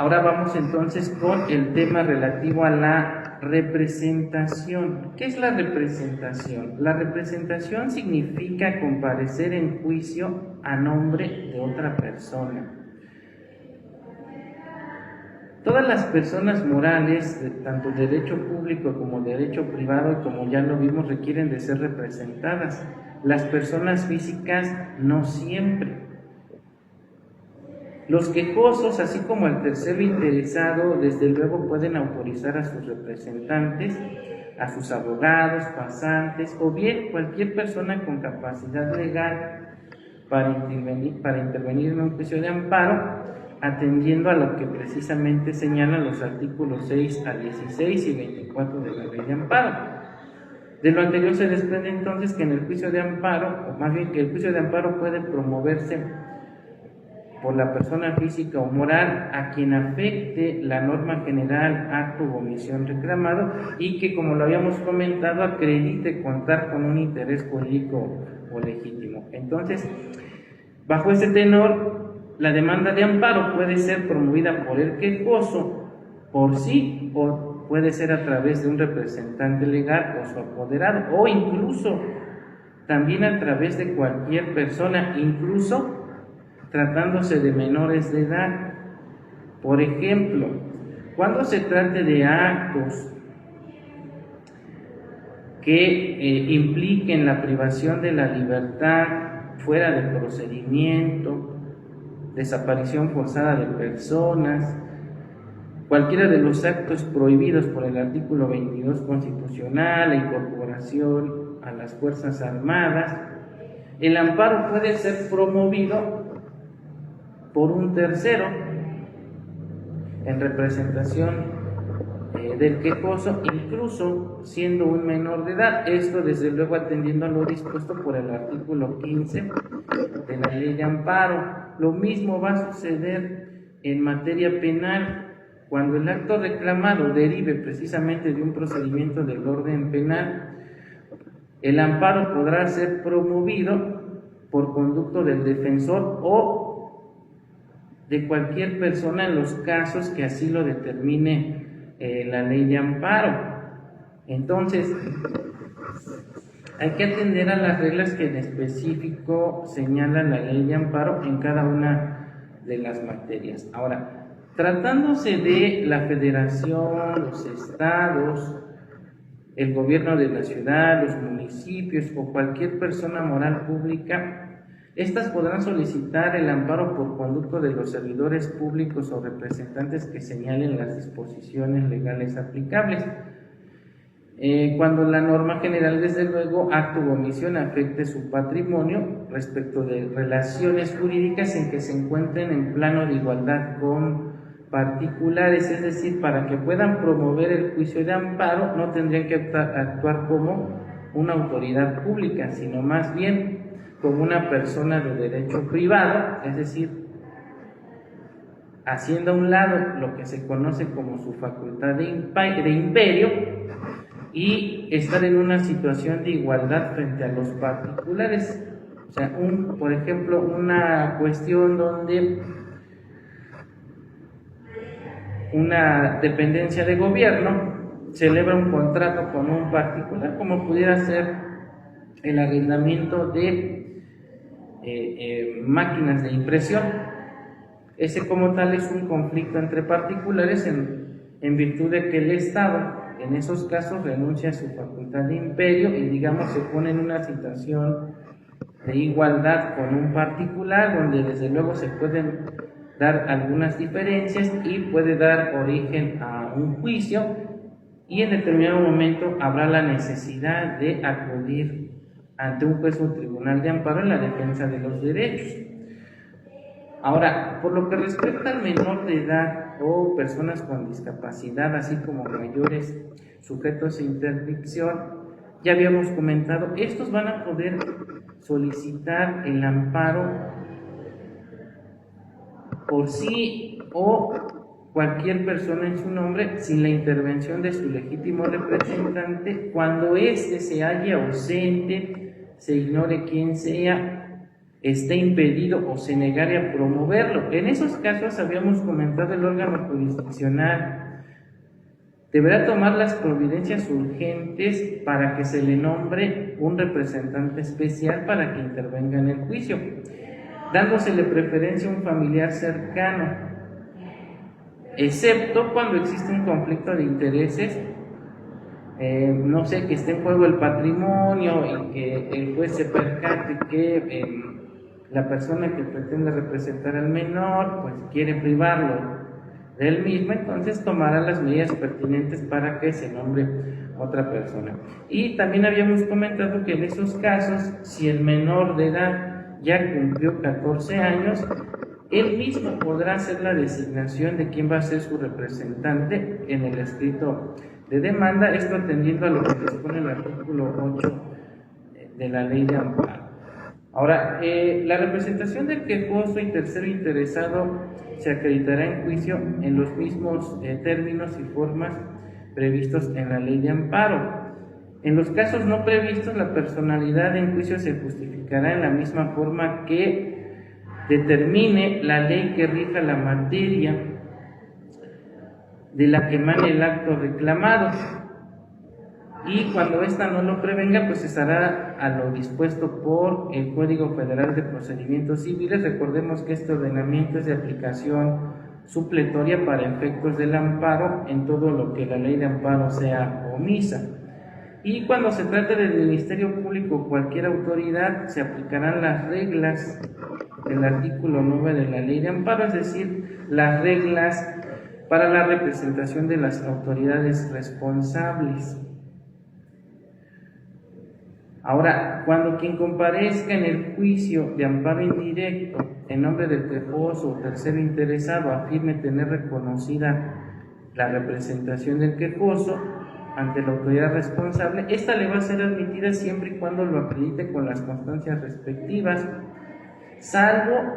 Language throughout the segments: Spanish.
Ahora vamos entonces con el tema relativo a la representación. ¿Qué es la representación? La representación significa comparecer en juicio a nombre de otra persona. Todas las personas morales, tanto derecho público como derecho privado, como ya lo vimos, requieren de ser representadas. Las personas físicas no siempre. Los quejosos, así como el tercero interesado, desde luego pueden autorizar a sus representantes, a sus abogados, pasantes, o bien cualquier persona con capacidad legal para intervenir en un juicio de amparo, atendiendo a lo que precisamente señalan los artículos 6 a 16 y 24 de la Ley de Amparo. De lo anterior se desprende entonces que en el juicio de amparo, o más bien que el juicio de amparo puede promoverse por la persona física o moral a quien afecte la norma general, acto u omisión reclamado, y que, como lo habíamos comentado, acredite contar con un interés jurídico o legítimo. Entonces, bajo este tenor, la demanda de amparo puede ser promovida por el quejoso por sí, o puede ser a través de un representante legal o su apoderado, o incluso también a través de cualquier persona, incluso tratándose de menores de edad. Por ejemplo, cuando se trate de actos que impliquen la privación de la libertad fuera de procedimiento, desaparición forzada de personas, cualquiera de los actos prohibidos por el artículo 22 constitucional, la incorporación a las Fuerzas Armadas, el amparo puede ser promovido por un tercero en representación del quejoso, incluso siendo un menor de edad. Esto desde luego atendiendo a lo dispuesto por el artículo 15 de la Ley de Amparo. Lo mismo va a suceder en materia penal. Cuando el acto reclamado derive precisamente de un procedimiento del orden penal, el amparo podrá ser promovido por conducto del defensor o de cualquier persona en los casos que así lo determine la Ley de Amparo. Entonces, hay que atender a las reglas que en específico señala la Ley de Amparo en cada una de las materias. Ahora, tratándose de la federación, los estados, el gobierno de la ciudad, los municipios o cualquier persona moral pública, estas podrán solicitar el amparo por conducto de los servidores públicos o representantes que señalen las disposiciones legales aplicables. Cuando la norma general, desde luego, acto u omisión afecte su patrimonio respecto de relaciones jurídicas en que se encuentren en plano de igualdad con particulares, es decir, para que puedan promover el juicio de amparo no tendrían que actuar como una autoridad pública, sino más bien como una persona de derecho privado, es decir, haciendo a un lado lo que se conoce como su facultad de imperio y estar en una situación de igualdad frente a los particulares. O sea, por ejemplo, una cuestión donde una dependencia de gobierno celebra un contrato con un particular, como pudiera ser el arrendamiento de máquinas de impresión. Ese como tal es un conflicto entre particulares en virtud de que el Estado en esos casos renuncia a su facultad de imperio y, digamos, se pone en una situación de igualdad con un particular, donde desde luego se pueden dar algunas diferencias y puede dar origen a un juicio, y en determinado momento habrá la necesidad de acudir ante un juez o tribunal de amparo en la defensa de los derechos. Ahora, por lo que respecta al menor de edad o personas con discapacidad, así como mayores sujetos a interdicción, ya habíamos comentado, estos van a poder solicitar el amparo por sí o cualquier persona en su nombre sin la intervención de su legítimo representante cuando éste se halle ausente, se ignore quién sea, esté impedido o se negare a promoverlo. En esos casos, habíamos comentado, el órgano jurisdiccional deberá tomar las providencias urgentes para que se le nombre un representante especial para que intervenga en el juicio, dándosele preferencia a un familiar cercano, excepto cuando existe un conflicto de intereses, no sé, que esté en juego el patrimonio y que el juez se percate que la persona que pretende representar al menor pues quiere privarlo del mismo, entonces tomará las medidas pertinentes para que se nombre otra persona. Y también habíamos comentado que en esos casos, si el menor de edad ya cumplió 14 años, él mismo podrá hacer la designación de quién va a ser su representante en el escrito de demanda, esto atendiendo a lo que dispone el artículo 8 de la Ley de Amparo. Ahora, la representación del quejoso y tercero interesado se acreditará en juicio en los mismos términos y formas previstos en la Ley de Amparo. En los casos no previstos, la personalidad en juicio se justificará en la misma forma que determine la ley que rija la materia de la que emane el acto reclamado, y cuando ésta no lo prevenga, pues cesará a lo dispuesto por el Código Federal de Procedimientos Civiles. Recordemos que este ordenamiento es de aplicación supletoria para efectos del amparo en todo lo que la Ley de Amparo sea omisa. Y cuando se trate del Ministerio Público o cualquier autoridad, se aplicarán las reglas del artículo 9 de la Ley de Amparo, es decir, las reglas para la representación de las autoridades responsables. Ahora, cuando quien comparezca en el juicio de amparo indirecto en nombre del quejoso o tercero interesado afirme tener reconocida la representación del quejoso ante la autoridad responsable, esta le va a ser admitida siempre y cuando lo acredite con las constancias respectivas, salvo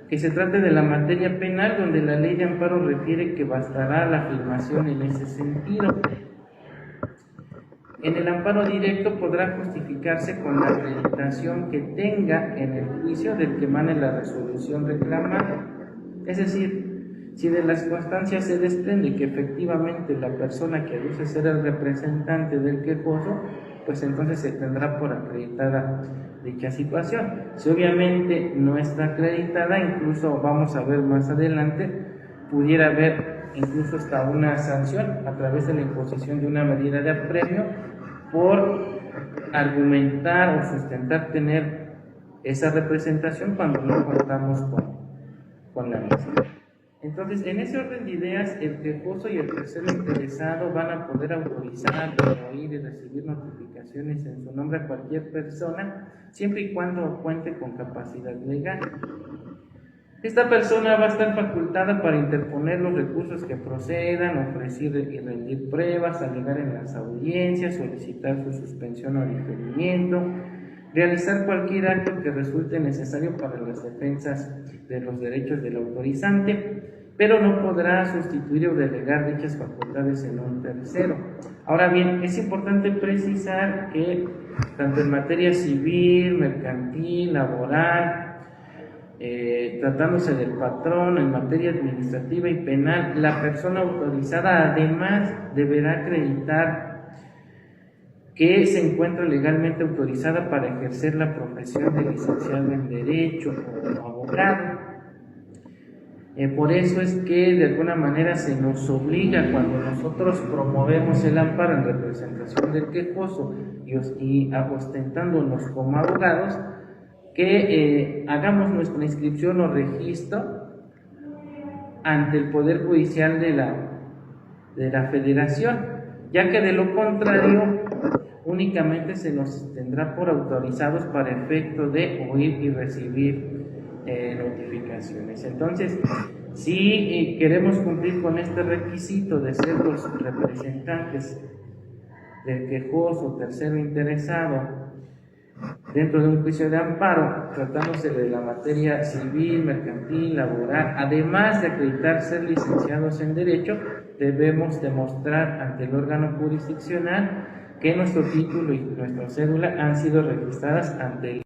que se trate de la materia penal, donde la Ley de Amparo refiere que bastará la afirmación en ese sentido. En el amparo directo podrá justificarse con la acreditación que tenga en el juicio del que emane la resolución reclamada. Es decir, si de las constancias se desprende que efectivamente la persona que aduce ser el representante del quejoso, pues entonces se tendrá por acreditada dicha situación. Si obviamente no está acreditada, incluso vamos a ver más adelante, pudiera haber incluso hasta una sanción a través de la imposición de una medida de apremio por argumentar o sustentar tener esa representación cuando no contamos con la misma. Entonces, en ese orden de ideas, el quejoso y el tercero interesado van a poder autorizar, oír y recibir notificaciones en su nombre a cualquier persona, siempre y cuando cuente con capacidad legal. Esta persona va a estar facultada para interponer los recursos que procedan, ofrecer y rendir pruebas, alegar en las audiencias, solicitar su suspensión o diferimiento, realizar cualquier acto que resulte necesario para las defensas de los derechos del autorizante, pero no podrá sustituir o delegar dichas facultades en un tercero. Ahora bien, es importante precisar que tanto en materia civil, mercantil, laboral, tratándose del patrón, en materia administrativa y penal, la persona autorizada además deberá acreditar que se encuentra legalmente autorizada para ejercer la profesión de licenciado en Derecho o abogado. Por eso es que de alguna manera se nos obliga, cuando nosotros promovemos el amparo en representación del quejoso y ostentándonos como abogados, que hagamos nuestra inscripción o registro ante el Poder Judicial de la Federación, ya que de lo contrario únicamente se nos tendrá por autorizados para efecto de oír y recibir notificaciones. Entonces, si queremos cumplir con este requisito de ser los representantes del quejoso, tercero interesado, dentro de un juicio de amparo, tratándose de la materia civil, mercantil, laboral, además de acreditar ser licenciados en Derecho, debemos demostrar ante el órgano jurisdiccional que nuestro título y nuestra cédula han sido registradas ante el